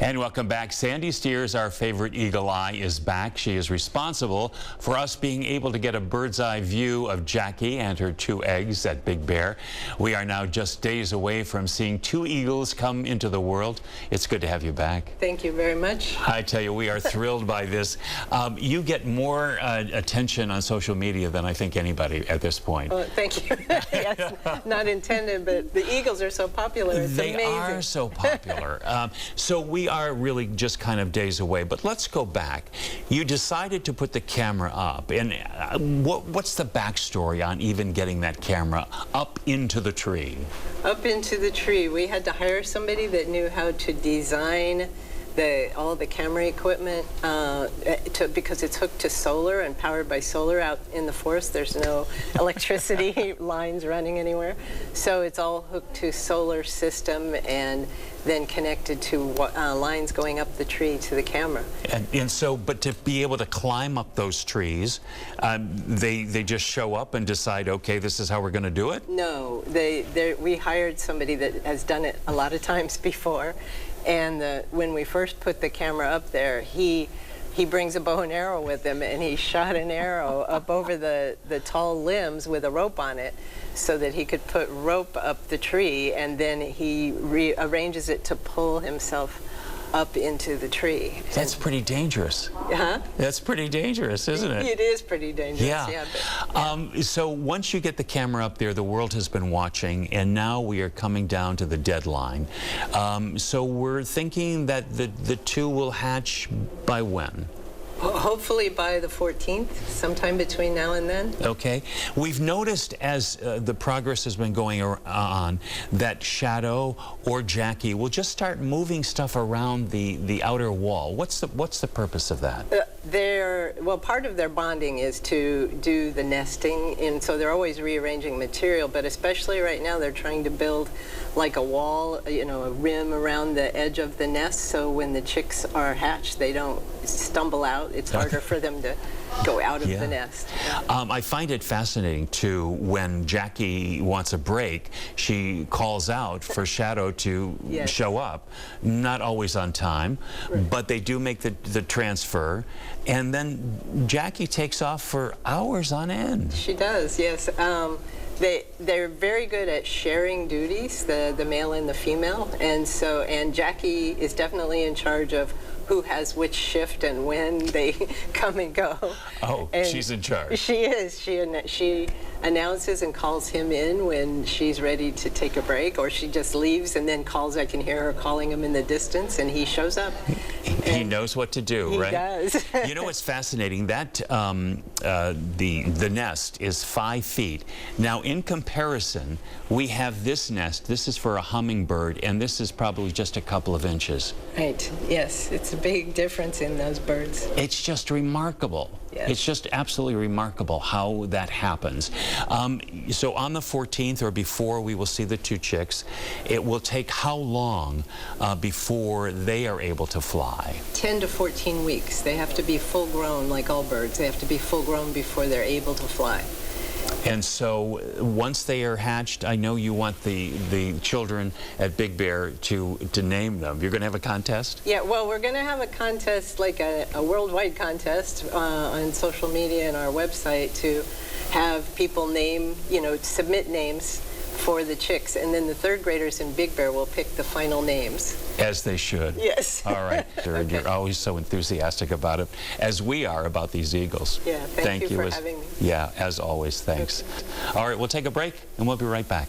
And welcome back. Sandy Steers, our favorite eagle eye, is back. She is responsible for us being able to get a bird's eye view of Jackie and her 2 eggs at Big Bear. We are now just days away from seeing 2 eagles come into the world. It's good to have you back. Thank you very much. I tell you, we are thrilled by this. You get more attention on social media than I think anybody at this point. Well, thank you. Yes, not intended, but the eagles are so popular. It's amazing. They are so popular. So we are really just kind of days away, but let's go back. You decided to put the camera up, and what's the backstory on even getting that camera up into the tree? Up into the tree. We had to hire somebody that knew how to design all the camera equipment because it's hooked to solar and powered by solar out in the forest. There's no electricity lines running anywhere. So it's all hooked to solar system and then connected to lines going up the tree to the camera. And so, but to be able to climb up those trees, they just show up and decide, okay, this is how we're going to do it? No, we hired somebody that has done it a lot of times before. And when we first put the camera up there, he brings a bow and arrow with him, and he shot an arrow up over the tall limbs with a rope on it so that he could put rope up the tree, and then he rearranges it to pull himself up into the tree. That's pretty dangerous. Huh? That's pretty dangerous, isn't it? It is pretty dangerous, yeah. So once you get the camera up there, the world has been watching, and now we are coming down to the deadline. So we're thinking that the 2 will hatch by when? Hopefully by the 14th, sometime between now and then. Okay. We've noticed as the progress has been going on that Shadow or Jackie will just start moving stuff around the outer wall. What's the purpose of that? Well, part of their bonding is to do the nesting, and so they're always rearranging material, but especially right now they're trying to build like a wall, you know, a rim around the edge of the nest, so when the chicks are hatched, they don't stumble out. It's harder for them to go out of the nest. I find it fascinating, too, when Jackie wants a break, she calls out for Shadow to show up. Not always on time, but they do make the transfer, and then Jackie takes off for hours on end. She does, yes. They're very good at sharing duties, the male and the female, and Jackie is definitely in charge of who has which shift and when they come and go. Oh, and she's in charge. She is. She announces and calls him in when she's ready to take a break, or she just leaves and then calls. I can hear her calling him in the distance, and he shows up. He knows what to do, right? He does. You know what's fascinating? That the nest is 5 feet. Now, in comparison, we have this nest. This is for a hummingbird, and this is probably just a couple of inches. Right. Yes, it's a big difference in those birds. It's just remarkable. Yes. It's just absolutely remarkable how that happens. So on the 14th or before we will see the 2 chicks. It will take how long before they are able to fly? 10 to 14 weeks. They have to be full grown like all birds. They have to be full grown before they're able to fly. And so once they are hatched, I know you want the children at Big Bear to name them. You're going to have a contest? Yeah, well, we're going to have a contest, like a worldwide contest on social media and our website to have people name, submit names for the chicks, and then the 3rd graders in Big Bear will pick the final names. As they should. Yes. All right. Okay. You're always so enthusiastic about it, as we are about these eagles. Yeah, thank you for having me. Yeah, as always, thanks. Okay. All right, we'll take a break, and we'll be right back.